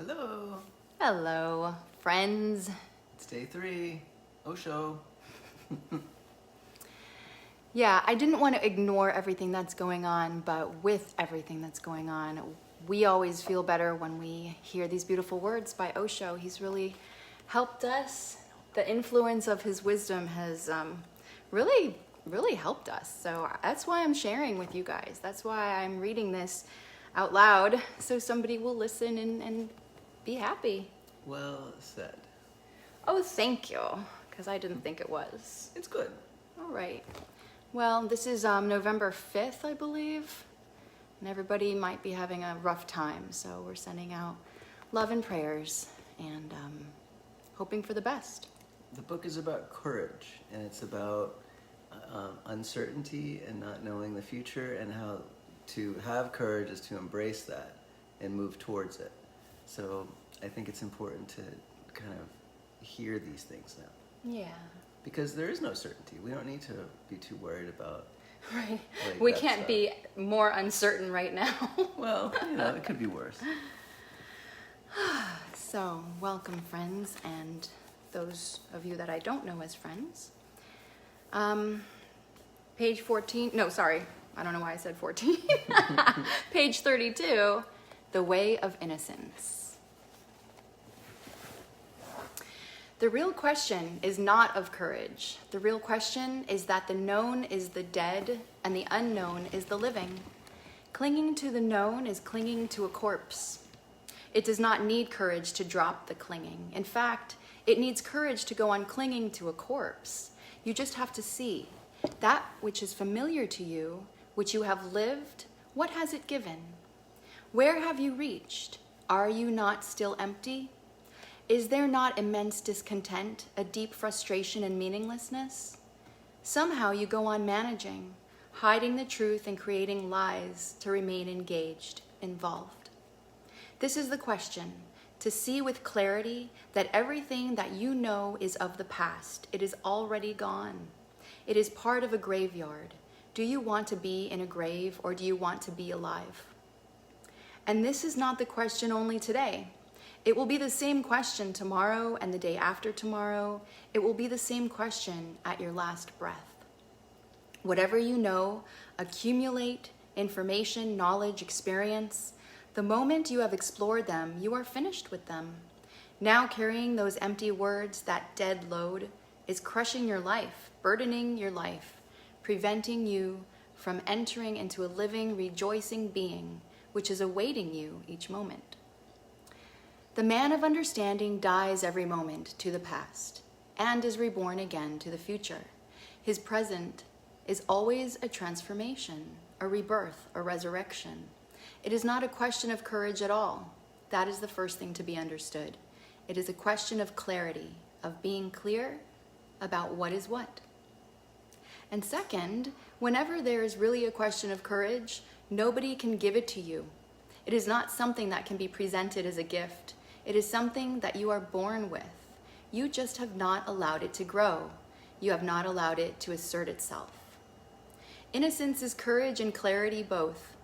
Hello. Hello, friends. It's day 3. OSHO. Yeah, I didn't want to ignore everything that's going on, but with everything that's going on, we always feel better when we hear these beautiful words by Osho. He's really helped us. The influence of his wisdom has really helped us. So that's why I'm sharing with you guys. That's why I'm reading this out loud, so somebody will listen and be happy. Well said. Oh, thank you, because I didn't think it was. It's good. All right. Well, this is November 5th, I believe, and everybody might be having a rough time, so we're sending out love and prayers and hoping for the best. The book is about courage, and it's about uncertainty and not knowing the future, and how to have courage is to embrace that and move towards it. So I think it's important to kind of hear these things now. Yeah. Because there is no certainty. We don't need to be too worried about. Right. Like, We that can't stuff. be more uncertain right now. Well, it could be worse. So, welcome, friends, and those of you that I don't know as friends. Page 14, no, sorry, I don't know why I said 14. Page 32, The Way of Innocence. The real question is not of courage. The real question is that the known is the dead and the unknown is the living. Clinging to the known is clinging to a corpse. It does not need courage to drop the clinging. In fact, it needs courage to go on clinging to a corpse. You just have to see that which is familiar to you, which you have lived, what has it given? Where have you reached? Are you not still empty? Is there not immense discontent, a deep frustration and meaninglessness? Somehow you go on managing, hiding the truth and creating lies to remain engaged, involved. This is the question, to see with clarity that everything that you know is of the past. It is already gone. It is part of a graveyard. Do you want to be in a grave, or do you want to be alive? And this is not the question only today. It will be the same question tomorrow and the day after tomorrow. It will be the same question at your last breath. Whatever you know, accumulate information, knowledge, experience. The moment you have explored them, you are finished with them. Now carrying those empty words, that dead load, is crushing your life, burdening your life, preventing you from entering into a living, rejoicing being, which is awaiting you each moment. The man of understanding dies every moment to the past and is reborn again to the future. His present is always a transformation, a rebirth, a resurrection. It is not a question of courage at all. That is the first thing to be understood. It is a question of clarity, of being clear about what is what. And second, whenever there is really a question of courage, nobody can give it to you. It is not something that can be presented as a gift. It is something that you are born with. You just have not allowed it to grow. You have not allowed it to assert itself. Innocence is courage and clarity both.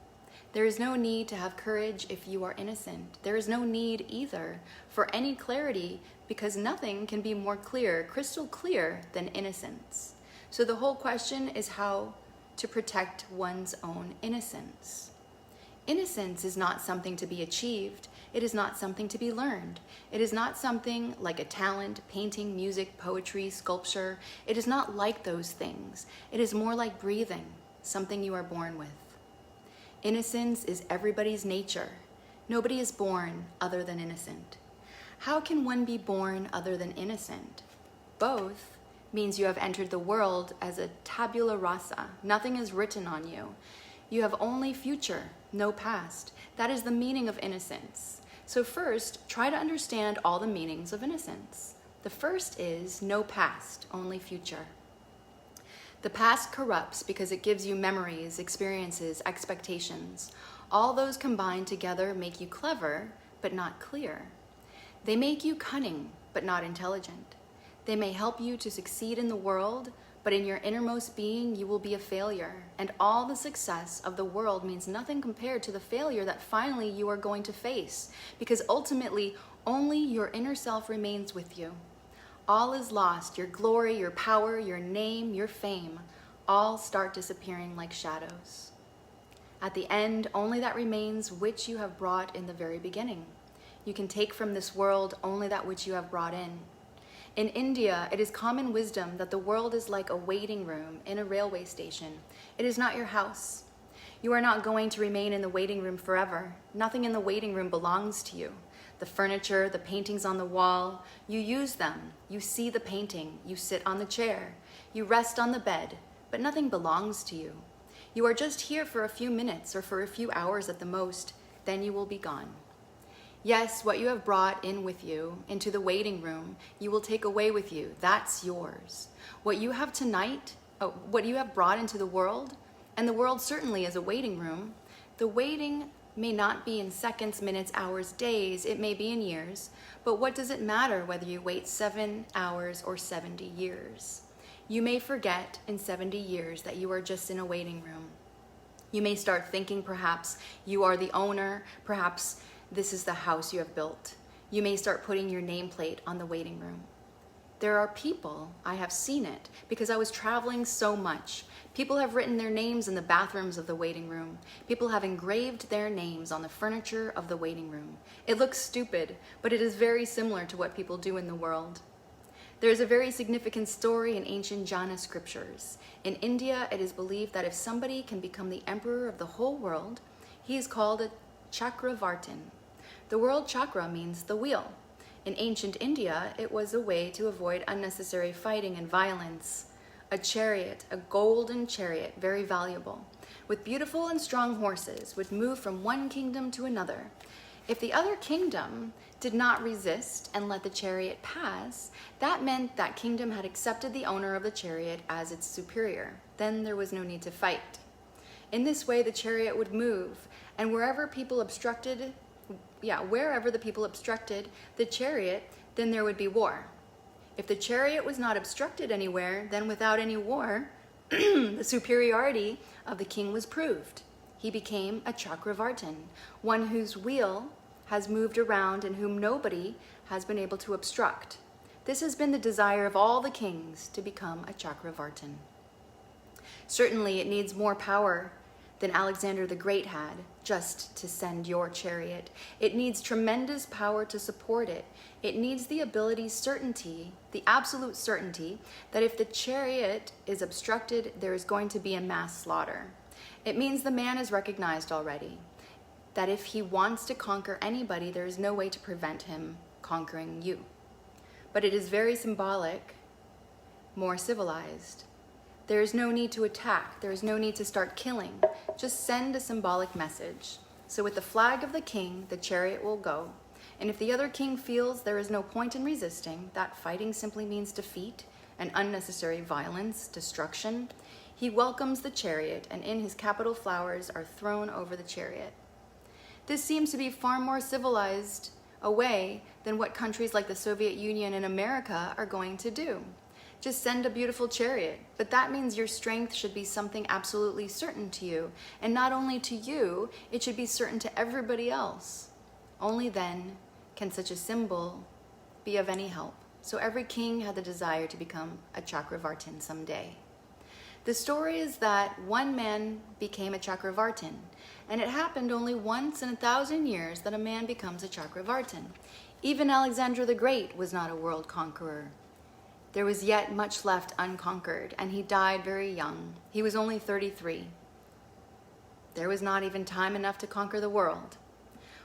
There is no need to have courage if you are innocent. There is no need either for any clarity, because nothing can be more clear, crystal clear, than innocence. So the whole question is how to protect one's own innocence. Innocence is not something to be achieved. It is not something to be learned. It is not something like a talent, painting, music, poetry, sculpture. It is not like those things. It is more like breathing, something you are born with. Innocence is everybody's nature. Nobody is born other than innocent. How can one be born other than innocent? Both means you have entered the world as a tabula rasa. Nothing is written on you. You have only future, no past. That is the meaning of innocence. So first, try to understand all the meanings of innocence. The first is no past, only future. The past corrupts because it gives you memories, experiences, expectations. All those combined together make you clever, but not clear. They make you cunning, but not intelligent. They may help you to succeed in the world, but in your innermost being, you will be a failure. And all the success of the world means nothing compared to the failure that finally you are going to face, because ultimately, only your inner self remains with you. All is lost. Your glory, your power, your name, your fame, all start disappearing like shadows. At the end, only that remains which you have brought in the very beginning. You can take from this world only that which you have brought in. In India, it is common wisdom that the world is like a waiting room in a railway station. It is not your house. You are not going to remain in the waiting room forever. Nothing in the waiting room belongs to you. The furniture, the paintings on the wall, you use them. You see the painting. You sit on the chair. You rest on the bed, but nothing belongs to you. You are just here for a few minutes or for a few hours at the most, then you will be gone. Yes, what you have brought in with you into the waiting room, you will take away with you. That's yours. What you have what you have brought into the world, and the world certainly is a waiting room, the waiting may not be in seconds, minutes, hours, days, it may be in years, but what does it matter whether you wait 7 hours or 70 years? You may forget in 70 years that you are just in a waiting room. You may start thinking perhaps you are the owner, perhaps this is the house you have built. You may start putting your nameplate on the waiting room. There are people, I have seen it, because I was traveling so much. People have written their names in the bathrooms of the waiting room. People have engraved their names on the furniture of the waiting room. It looks stupid, but it is very similar to what people do in the world. There is a very significant story in ancient Jana scriptures. In India, it is believed that if somebody can become the emperor of the whole world, he is called a Chakravartin. The word chakra means the wheel. In ancient India, it was a way to avoid unnecessary fighting and violence. A chariot, a golden chariot, very valuable, with beautiful and strong horses, would move from one kingdom to another. If the other kingdom did not resist and let the chariot pass, that meant that kingdom had accepted the owner of the chariot as its superior. Then there was no need to fight. In this way, the chariot would move, and wherever the people obstructed the chariot, then there would be war. If the chariot was not obstructed anywhere, then without any war, the superiority of the king was proved. He became a Chakravartin, one whose wheel has moved around and whom nobody has been able to obstruct. This has been the desire of all the kings, to become a Chakravartin. Certainly it needs more power than Alexander the Great had just to send your chariot. It needs tremendous power to support it. It needs the ability, certainty, the absolute certainty that if the chariot is obstructed, there is going to be a mass slaughter. It means the man is recognized already, that if he wants to conquer anybody, there is no way to prevent him conquering you. But it is very symbolic, more civilized. There is no need to attack. There is no need to start killing. Just send a symbolic message. So with the flag of the king, the chariot will go. And if the other king feels there is no point in resisting, that fighting simply means defeat and unnecessary violence, destruction, he welcomes the chariot, and in his capital flowers are thrown over the chariot. This seems to be far more civilized a way than what countries like the Soviet Union and America are going to do. Just send a beautiful chariot, but that means your strength should be something absolutely certain to you, and not only to you, it should be certain to everybody else. Only then can such a symbol be of any help. So every king had the desire to become a Chakravartin someday. The story is that one man became a Chakravartin, and it happened only once in 1,000 years that a man becomes a Chakravartin. Even Alexander the Great was not a world conqueror. There was yet much left unconquered, and he died very young. He was only 33. There was not even time enough to conquer the world.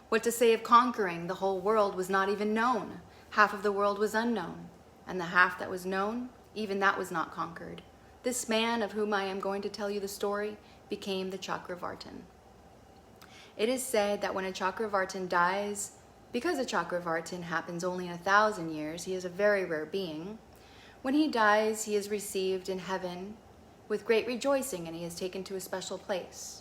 What to say of conquering? The whole world was not even known. Half of the world was unknown, and the half that was known, even that was not conquered. This man, of whom I am going to tell you the story, became the Chakravartin. It is said that when a Chakravartin dies, because a Chakravartin happens only in 1,000 years, he is a very rare being. When he dies, he is received in heaven with great rejoicing, and he is taken to a special place.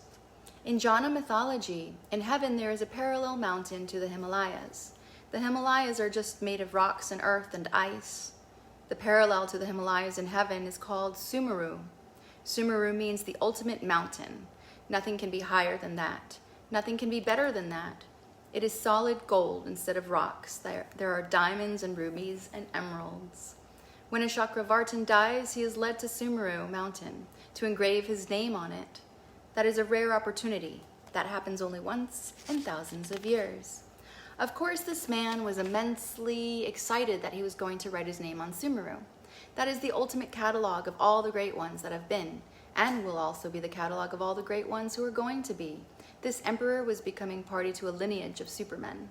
In Jana mythology, in heaven there is a parallel mountain to the Himalayas. The Himalayas are just made of rocks and earth and ice. The parallel to the Himalayas in heaven is called Sumeru. Sumeru means the ultimate mountain. Nothing can be higher than that. Nothing can be better than that. It is solid gold instead of rocks. There are diamonds and rubies and emeralds. When a Chakravartin dies, he is led to Sumeru mountain to engrave his name on it. That is a rare opportunity. That happens only once in thousands of years. Of course, this man was immensely excited that he was going to write his name on Sumeru. That is the ultimate catalog of all the great ones that have been, and will also be the catalog of all the great ones who are going to be. This emperor was becoming party to a lineage of supermen.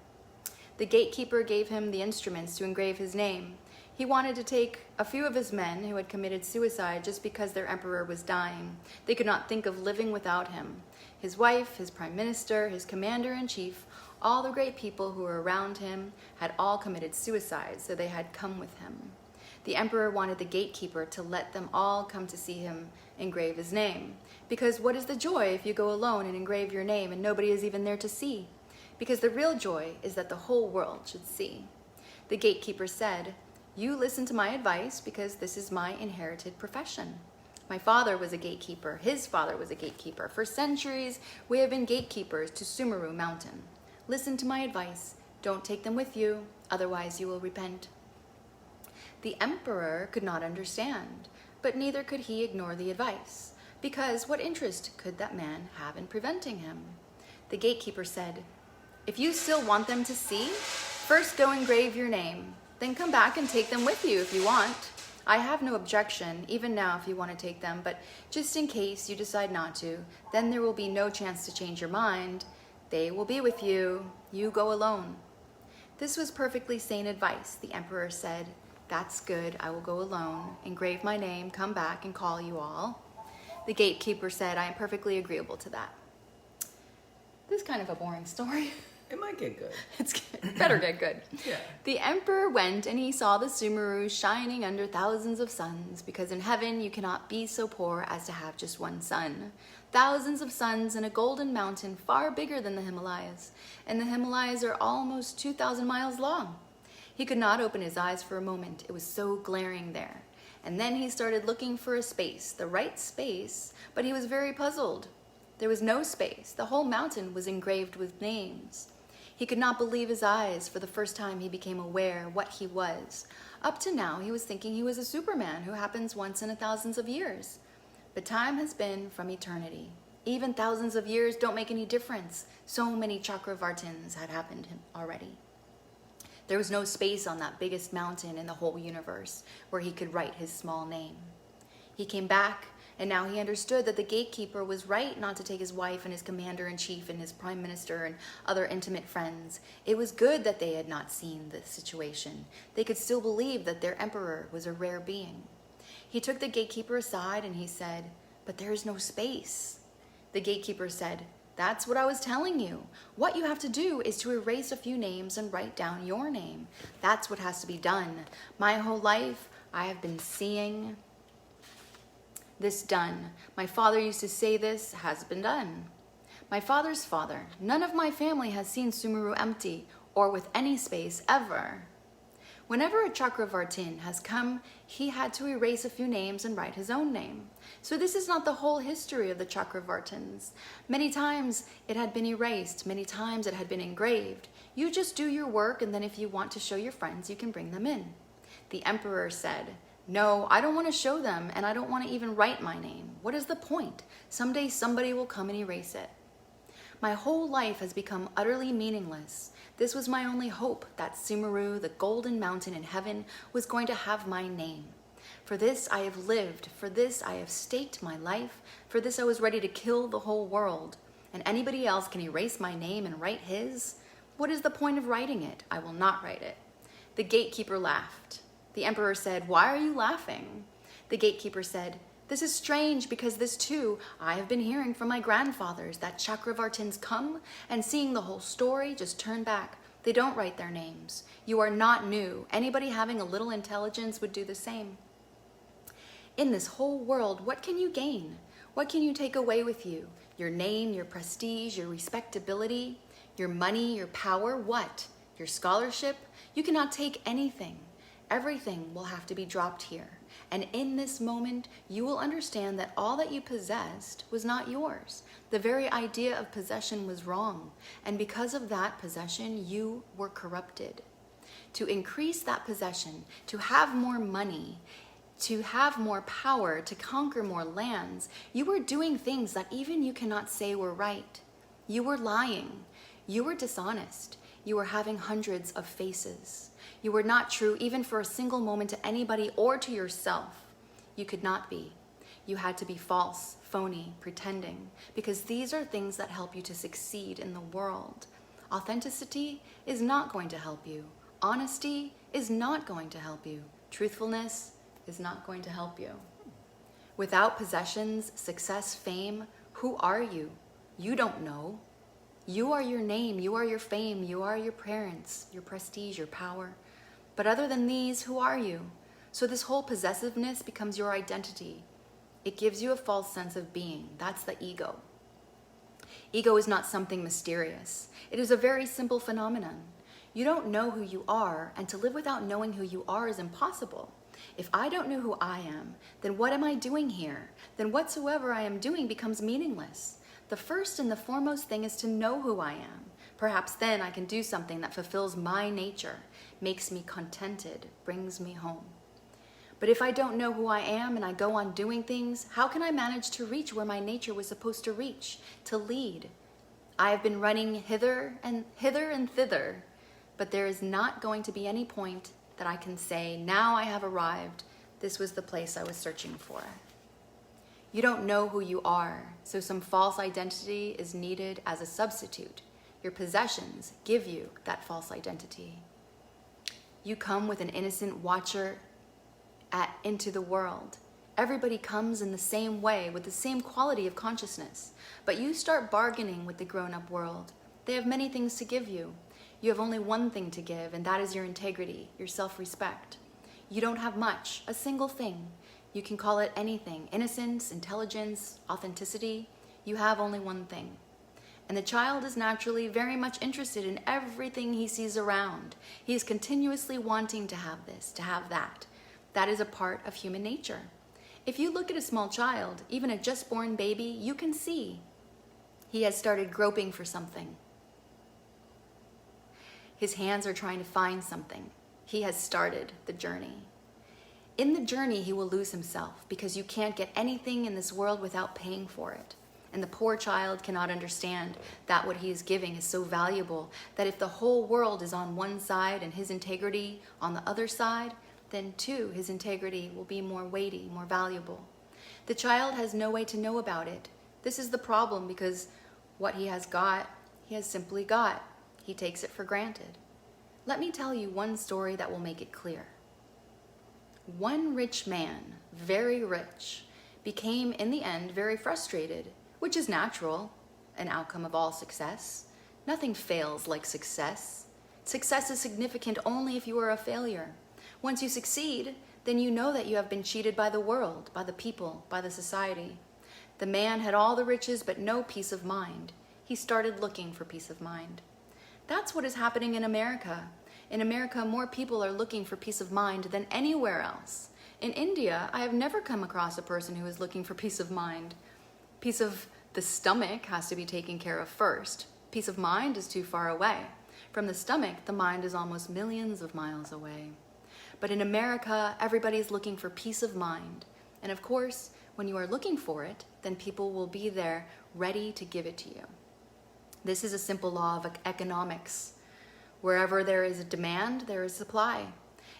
The gatekeeper gave him the instruments to engrave his name. He wanted to take a few of his men who had committed suicide just because their emperor was dying. They could not think of living without him. His wife, his prime minister, his commander-in-chief, all the great people who were around him had all committed suicide, so they had come with him. The emperor wanted the gatekeeper to let them all come to see him engrave his name. Because what is the joy if you go alone and engrave your name and nobody is even there to see? Because the real joy is that the whole world should see. The gatekeeper said, "You listen to my advice because this is my inherited profession. My father was a gatekeeper. His father was a gatekeeper. For centuries, we have been gatekeepers to Sumeru Mountain. Listen to my advice. Don't take them with you, otherwise you will repent." The emperor could not understand, but neither could he ignore the advice, because what interest could that man have in preventing him? The gatekeeper said, "If you still want them to see, first go engrave your name. Then come back and take them with you if you want. I have no objection, even now if you want to take them, but just in case you decide not to, then there will be no chance to change your mind. They will be with you. You go alone." This was perfectly sane advice. The emperor said, "That's good, I will go alone, engrave my name, come back and call you all." The gatekeeper said, "I am perfectly agreeable to that." This is kind of a boring story. It might get good. Better get good. Yeah. The emperor went and he saw the Sumeru shining under thousands of suns, because in heaven you cannot be so poor as to have just one sun. Thousands of suns in a golden mountain far bigger than the Himalayas, and the Himalayas are almost 2,000 miles long. He could not open his eyes for a moment. It was so glaring there. And then he started looking for a space, the right space, but he was very puzzled. There was no space. The whole mountain was engraved with names. He could not believe his eyes. For the first time, he became aware what he was. Up to now, he was thinking he was a Superman who happens once in thousands of years. But time has been from eternity. Even thousands of years don't make any difference. So many Chakravartins had happened already. There was no space on that biggest mountain in the whole universe where he could write his small name. He came back, and now he understood that the gatekeeper was right not to take his wife and his commander-in-chief and his prime minister and other intimate friends. It was good that they had not seen the situation. They could still believe that their emperor was a rare being. He took the gatekeeper aside and he said, "But there is no space." The gatekeeper said, "That's what I was telling you. What you have to do is to erase a few names and write down your name. That's what has to be done. My whole life, I have been seeing this done. My father used to say this has been done. My father's father, none of my family has seen Sumeru empty or with any space ever. Whenever a Chakravartin has come, he had to erase a few names and write his own name. So this is not the whole history of the Chakravartins. Many times it had been erased, many times it had been engraved. You just do your work, and then if you want to show your friends, you can bring them in." The emperor said, "No, I don't want to show them, and I don't want to even write my name. What is the point? Someday somebody will come and erase it. My whole life has become utterly meaningless. This was my only hope, that Sumeru, the golden mountain in heaven, was going to have my name. For this I have lived, for this I have staked my life, for this I was ready to kill the whole world. And anybody else can erase my name and write his? What is the point of writing it? I will not write it." The gatekeeper laughed. The emperor said, "Why are you laughing?" The gatekeeper said, "This is strange, because this too I have been hearing from my grandfathers, that Chakravartins come and seeing the whole story just turn back. They don't write their names. You are not new. Anybody having a little intelligence would do the same. In this whole world, what can you gain? What can you take away with you? Your name, your prestige, your respectability, your money, your power, what? Your scholarship? You cannot take anything. Everything will have to be dropped here. And in this moment, you will understand that all that you possessed was not yours. The very idea of possession was wrong. And because of that possession, you were corrupted. To increase that possession, to have more money, to have more power, to conquer more lands, you were doing things that even you cannot say were right. You were lying. You were dishonest. You were having hundreds of faces. You were not true even for a single moment to anybody or to yourself. You could not be. You had to be false, phony, pretending, because these are things that help you to succeed in the world. Authenticity is not going to help you. Honesty is not going to help you. Truthfulness is not going to help you. Without possessions, success, fame, who are you? You don't know. You are your name, you are your fame, you are your parents, your prestige, your power. But other than these, who are you? So this whole possessiveness becomes your identity. It gives you a false sense of being. That's the ego. Ego is not something mysterious. It is a very simple phenomenon. You don't know who you are, and to live without knowing who you are is impossible. If I don't know who I am, then what am I doing here? Then whatsoever I am doing becomes meaningless. The first and the foremost thing is to know who I am. Perhaps then I can do something that fulfills my nature, makes me contented, brings me home. But if I don't know who I am and I go on doing things, how can I manage to reach where my nature was supposed to reach, to lead? I have been running hither and thither, but there is not going to be any point that I can say, now I have arrived. This was the place I was searching for. You don't know who you are, so some false identity is needed as a substitute. Your possessions give you that false identity. You come with an innocent watcher into the world. Everybody comes in the same way, with the same quality of consciousness. But you start bargaining with the grown-up world. They have many things to give you. You have only one thing to give, and that is your integrity, your self-respect. You don't have much, a single thing. You can call it anything, innocence, intelligence, authenticity. You have only one thing. And the child is naturally very much interested in everything he sees around. He is continuously wanting to have this, to have that. That is a part of human nature. If you look at a small child, even a just born baby, you can see he has started groping for something. His hands are trying to find something. He has started the journey. In the journey, he will lose himself because you can't get anything in this world without paying for it. And the poor child cannot understand that what he is giving is so valuable that if the whole world is on one side and his integrity on the other side, then too his integrity will be more weighty, more valuable. The child has no way to know about it. This is the problem because what he has got, he has simply got. He takes it for granted. Let me tell you one story that will make it clear. One rich man, very rich, became in the end very frustrated, which is natural, an outcome of all success. Nothing fails like success. Success is significant only if you are a failure. Once you succeed, then you know that you have been cheated by the world, by the people, by the society. The man had all the riches but no peace of mind. He started looking for peace of mind. That's what is happening in America. In America, more people are looking for peace of mind than anywhere else. In India, I have never come across a person who is looking for peace of mind. Peace of the stomach has to be taken care of first. Peace of mind is too far away. From the stomach, the mind is almost millions of miles away. But in America, everybody is looking for peace of mind. And of course, when you are looking for it, then people will be there ready to give it to you. This is a simple law of economics. Wherever there is a demand, there is supply.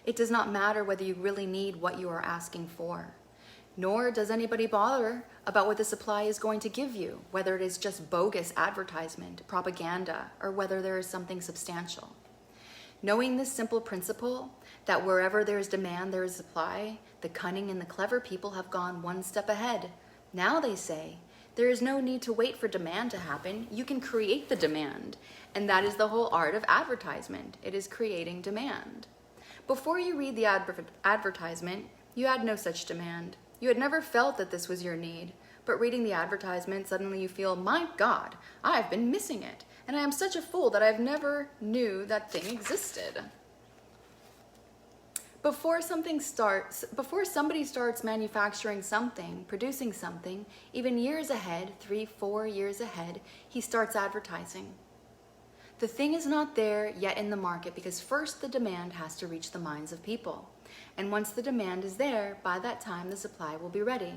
It does not matter whether you really need what you are asking for. Nor does anybody bother about what the supply is going to give you, whether it is just bogus advertisement, propaganda, or whether there is something substantial. Knowing this simple principle, that wherever there is demand, there is supply, the cunning and the clever people have gone one step ahead. Now they say, there is no need to wait for demand to happen. You can create the demand. And that is the whole art of advertisement. It is creating demand. Before you read the advertisement, you had no such demand. You had never felt that this was your need. But reading the advertisement, suddenly you feel, my God, I've been missing it. And I am such a fool that I've never knew that thing existed. Before somebody starts manufacturing something, producing something, even years ahead, 3-4 years ahead, he starts advertising. The thing is not there yet in the market because first the demand has to reach the minds of people. And once the demand is there, by that time the supply will be ready.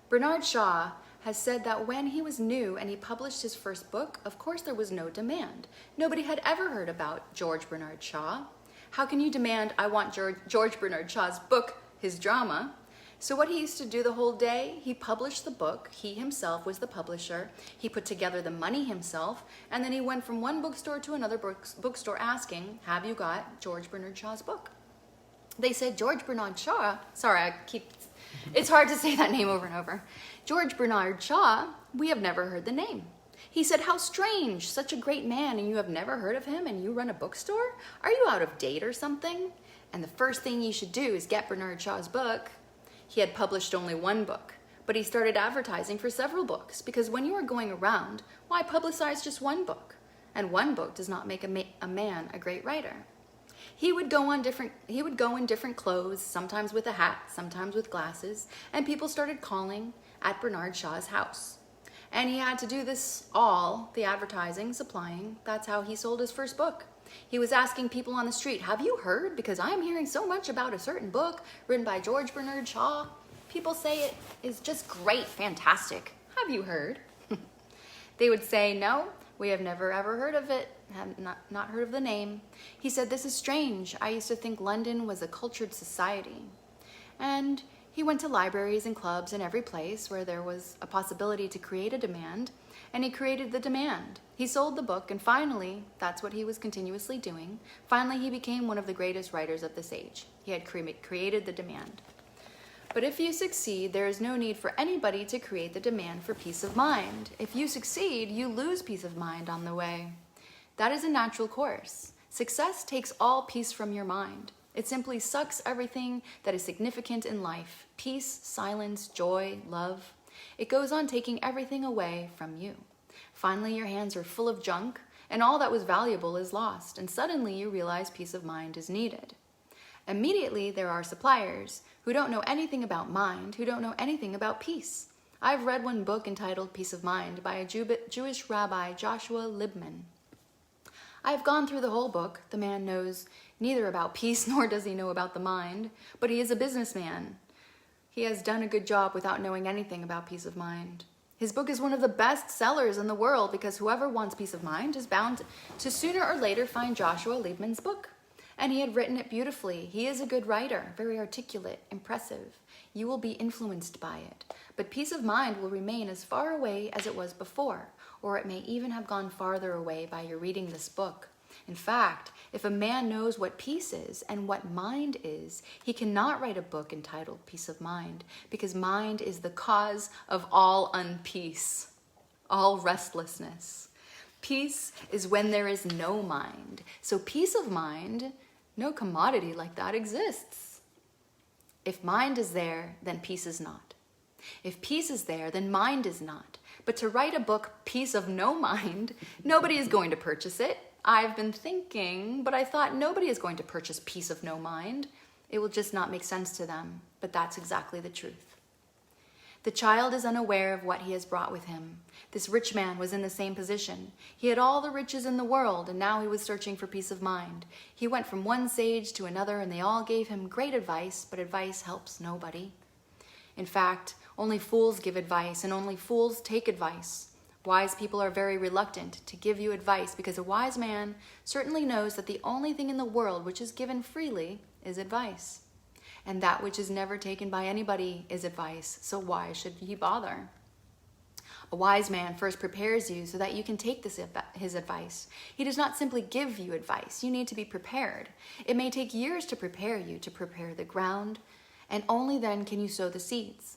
Bernard Shaw has said that when he was new and he published his first book, of course there was no demand. Nobody had ever heard about George Bernard Shaw. How can you demand, I want George Bernard Shaw's book, his drama? So what he used to do the whole day, he published the book. He himself was the publisher. He put together the money himself. And then he went from one bookstore to another bookstore asking, have you got George Bernard Shaw's book? They said, George Bernard Shaw, it's hard to say that name over and over. George Bernard Shaw, we have never heard the name. He said, how strange, such a great man, and you have never heard of him, and you run a bookstore? Are you out of date or something? And the first thing you should do is get Bernard Shaw's book. He had published only one book, but he started advertising for several books, because when you are going around, why publicize just one book? And one book does not make a man a great writer. He would go in different clothes, sometimes with a hat, sometimes with glasses, and people started calling at Bernard Shaw's house. And he had to do this all, the advertising, supplying. That's how he sold his first book. He was asking people on the street, have you heard? Because I'm hearing so much about a certain book written by George Bernard Shaw. People say it is just great, fantastic. Have you heard? They would say, no, we have never ever heard of it, have not heard of the name. He said, this is strange. I used to think London was a cultured society. And he went to libraries and clubs and every place where there was a possibility to create a demand, and he created the demand. He sold the book, and finally, that's what he was continuously doing. Finally, he became one of the greatest writers of this age. He had created the demand. But if you succeed, there is no need for anybody to create the demand for peace of mind. If you succeed, you lose peace of mind on the way. That is a natural course. Success takes all peace from your mind. It simply sucks everything that is significant in life. Peace, silence, joy, love. It goes on taking everything away from you. Finally, your hands are full of junk, and all that was valuable is lost, and suddenly you realize peace of mind is needed. Immediately, there are suppliers who don't know anything about mind, who don't know anything about peace. I've read one book entitled Peace of Mind by a Jewish rabbi, Joshua Liebman. I have gone through the whole book. The man knows neither about peace nor does he know about the mind, but he is a businessman. He has done a good job without knowing anything about peace of mind. His book is one of the best sellers in the world because whoever wants peace of mind is bound to sooner or later find Joshua Liebman's book. And he had written it beautifully. He is a good writer, very articulate, impressive. You will be influenced by it. But peace of mind will remain as far away as it was before, or it may even have gone farther away by your reading this book. In fact, if a man knows what peace is and what mind is, he cannot write a book entitled Peace of Mind, because mind is the cause of all unpeace, all restlessness. Peace is when there is no mind. So peace of mind, no commodity like that exists. If mind is there, then peace is not. If peace is there, then mind is not. But to write a book, Peace of No Mind, nobody is going to purchase it. I've been thinking, but I thought nobody is going to purchase Peace of No Mind. It will just not make sense to them. But that's exactly the truth. The child is unaware of what he has brought with him. This rich man was in the same position. He had all the riches in the world, and now he was searching for peace of mind. He went from one sage to another, and they all gave him great advice, but advice helps nobody. In fact, only fools give advice, and only fools take advice. Wise people are very reluctant to give you advice because a wise man certainly knows that the only thing in the world which is given freely is advice. And that which is never taken by anybody is advice, so why should he bother? A wise man first prepares you so that you can take his advice. He does not simply give you advice. You need to be prepared. It may take years to prepare you, to prepare the ground, and only then can you sow the seeds.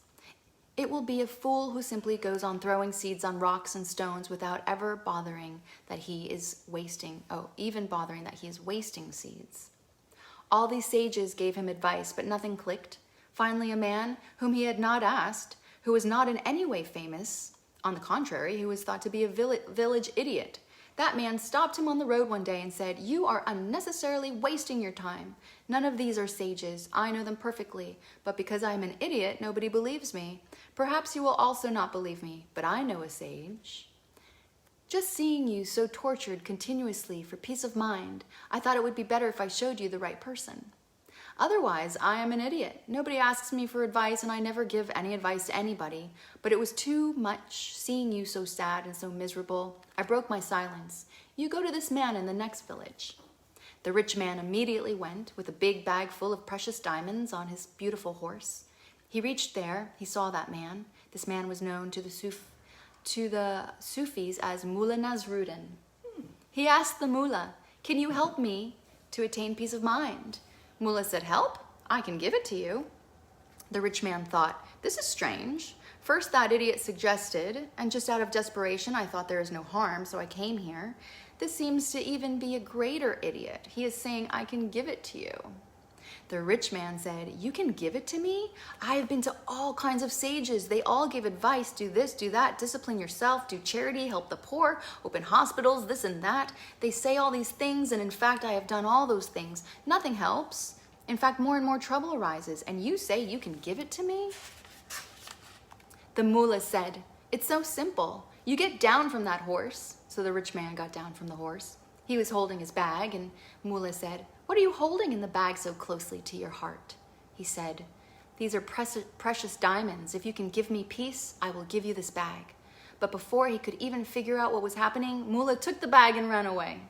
It will be a fool who simply goes on throwing seeds on rocks and stones without ever bothering that he is wasting, even bothering that he is wasting seeds. All these sages gave him advice, but nothing clicked. Finally, a man whom he had not asked, who was not in any way famous, on the contrary, who was thought to be a village idiot, That man stopped him on the road one day and said, "You are unnecessarily wasting your time. None of these are sages. I know them perfectly, but because I am an idiot, nobody believes me. Perhaps you will also not believe me, but I know a sage. Just seeing you so tortured continuously for peace of mind, I thought it would be better if I showed you the right person. Otherwise, I am an idiot. Nobody asks me for advice, and I never give any advice to anybody. But it was too much seeing you so sad and so miserable. I broke my silence. You go to this man in the next village." The rich man immediately went with a big bag full of precious diamonds on his beautiful horse. He reached there. He saw that man. This man was known to the Sufis as Mullah Nasruddin. He asked the mullah, "Can you help me to attain peace of mind?" Mullah said, "Help? I can give it to you." The rich man thought, "This is strange. First that idiot suggested, and just out of desperation I thought there is no harm, so I came here. This seems to even be a greater idiot. He is saying I can give it to you." The rich man said, "You can give it to me? I have been to all kinds of sages. They all give advice. Do this, do that, discipline yourself, do charity, help the poor, open hospitals, this and that. They say all these things, and in fact, I have done all those things. Nothing helps. In fact, more and more trouble arises, and you say you can give it to me?" The mullah said, "It's so simple. You get down from that horse." So the rich man got down from the horse. He was holding his bag, and mullah said, "What are you holding in the bag so closely to your heart?" He said, "These are precious diamonds. If you can give me peace, I will give you this bag." But before he could even figure out what was happening, mullah took the bag and ran away.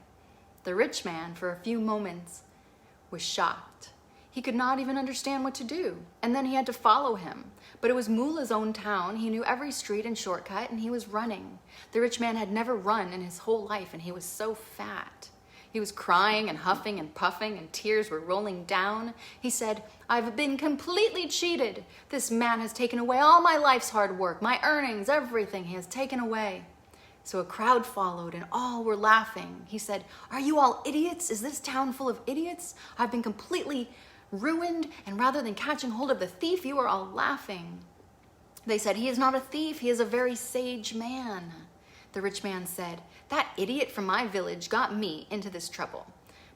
The rich man, for a few moments, was shocked. He could not even understand what to do, and then he had to follow him. But it was Mullah's own town. He knew every street and shortcut, and he was running. The rich man had never run in his whole life, and he was so fat. He was crying and huffing and puffing, and tears were rolling down. He said, "I've been completely cheated. This man has taken away all my life's hard work, my earnings, everything he has taken away." So a crowd followed, and all were laughing. He said, "Are you all idiots? Is this town full of idiots? I've been completely ruined, and rather than catching hold of the thief, you are all laughing." They said, "He is not a thief. He is a very sage man." The rich man said, "That idiot from my village got me into this trouble."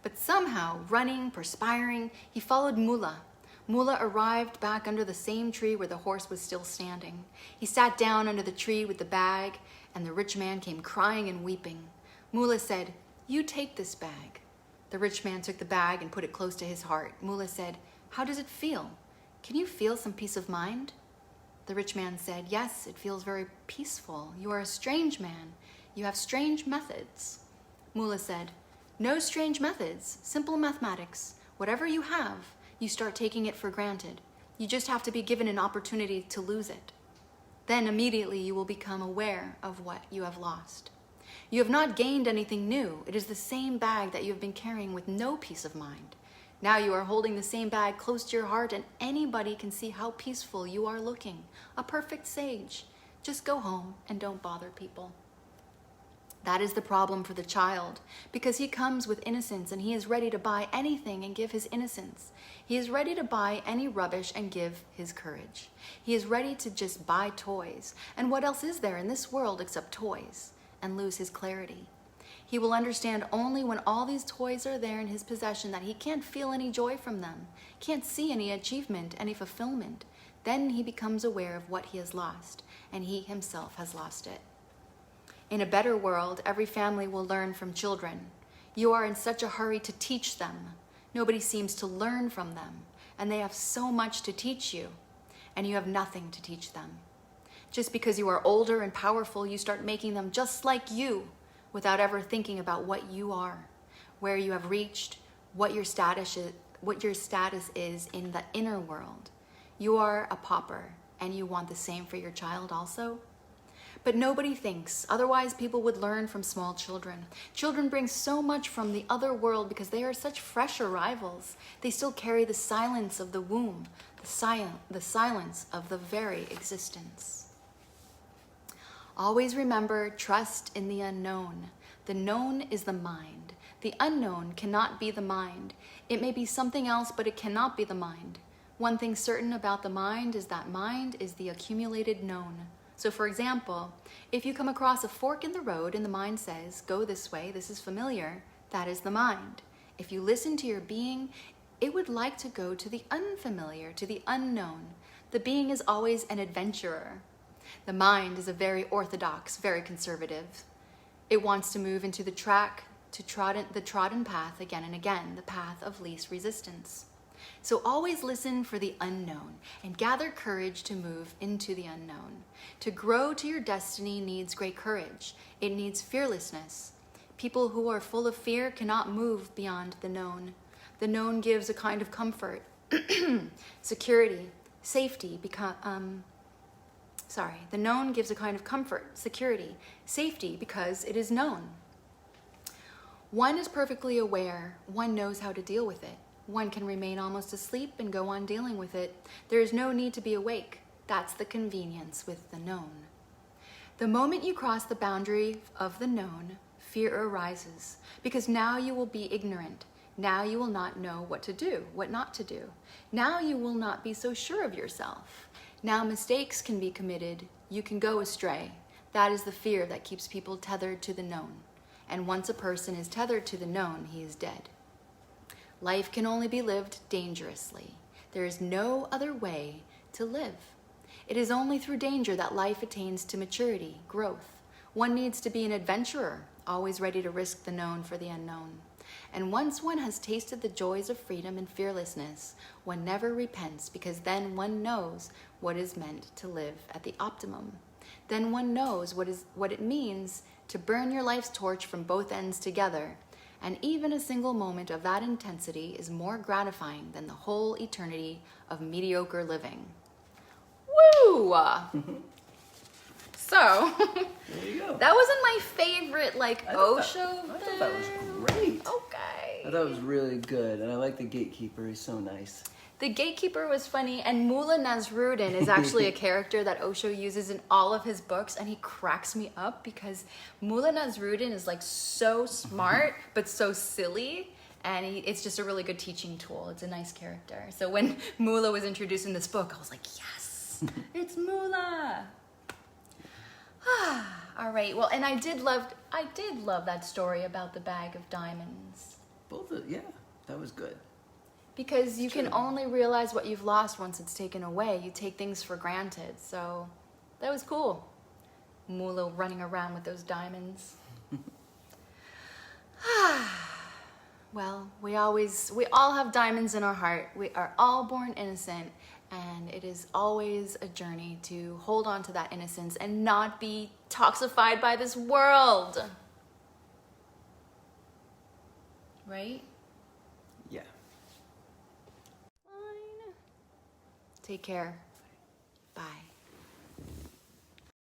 But somehow, running, perspiring, he followed Mullah. Mullah arrived back under the same tree where the horse was still standing. He sat down under the tree with the bag, and the rich man came crying and weeping. Mullah said, "You take this bag." The rich man took the bag and put it close to his heart. Mullah said, "How does it feel? Can you feel some peace of mind?" The rich man said, "Yes, it feels very peaceful. You are a strange man. You have strange methods." Mullah said, "No strange methods, simple mathematics. Whatever you have, you start taking it for granted. You just have to be given an opportunity to lose it. Then immediately you will become aware of what you have lost. You have not gained anything new. It is the same bag that you have been carrying with no peace of mind. Now you are holding the same bag close to your heart, and anybody can see how peaceful you are looking. A perfect sage. Just go home and don't bother people." That is the problem for the child, because he comes with innocence and he is ready to buy anything and give his innocence. He is ready to buy any rubbish and give his courage. He is ready to just buy toys. And what else is there in this world except toys? And lose his clarity. He will understand only when all these toys are there in his possession that he can't feel any joy from them, can't see any achievement, any fulfillment. Then he becomes aware of what he has lost, and he himself has lost it. In a better world, every family will learn from children. You are in such a hurry to teach them. Nobody seems to learn from them, and they have so much to teach you, and you have nothing to teach them. Just because you are older and powerful, you start making them just like you without ever thinking about what you are, where you have reached, what your status is in the inner world. You are a pauper, and you want the same for your child also? But nobody thinks, otherwise people would learn from small children. Children bring so much from the other world because they are such fresh arrivals. They still carry the silence of the womb, the silence of the very existence. Always remember, trust in the unknown. The known is the mind. The unknown cannot be the mind. It may be something else, but it cannot be the mind. One thing certain about the mind is that mind is the accumulated known. So for example, if you come across a fork in the road and the mind says, go this way, this is familiar, that is the mind. If you listen to your being, it would like to go to the unfamiliar, to the unknown. The being is always an adventurer. The mind is a very orthodox, very conservative. It wants to move into the trodden path again and again, the path of least resistance. So always listen for the unknown and gather courage to move into the unknown. To grow to your destiny needs great courage. It needs fearlessness. People who are full of fear cannot move beyond the known. The known gives a kind of comfort, security, safety. The known gives a kind of comfort, security, safety because it is known. One is perfectly aware. One knows how to deal with it. One can remain almost asleep and go on dealing with it. There is no need to be awake. That's the convenience with the known. The moment you cross the boundary of the known, fear arises, because now you will be ignorant. Now you will not know what to do, what not to do. Now you will not be so sure of yourself. Now mistakes can be committed. You can go astray. That is the fear that keeps people tethered to the known. And once a person is tethered to the known, he is dead. Life can only be lived dangerously. There is no other way to live. It is only through danger that life attains to maturity, growth. One needs to be an adventurer, always ready to risk the known for the unknown. And once one has tasted the joys of freedom and fearlessness, one never repents, because then one knows what is meant to live at the optimum. Then one knows what it means to burn your life's torch from both ends together. And even a single moment of that intensity is more gratifying than the whole eternity of mediocre living. Woo! So, There you go. that wasn't my favorite, OSHO I thought that was great. Okay. I thought it was really good, and I like the gatekeeper. He's so nice. The gatekeeper was funny, and Mullah Nasruddin is actually a character that Osho uses in all of his books, and he cracks me up because Mullah Nasruddin is so smart but so silly, and it's just a really good teaching tool. It's a nice character. So when Mullah was introduced in this book, I was like, yes, it's Mullah. All right. Well, and I did love that story about the bag of diamonds. Yeah, that was good. Because you can only realize what you've lost once it's taken away. You take things for granted. So that was cool. Mullah running around with those diamonds. Well, we all have diamonds in our heart. We are all born innocent, and it is always a journey to hold on to that innocence and not be toxified by this world. Right? Yeah. Fine. Take care. Bye.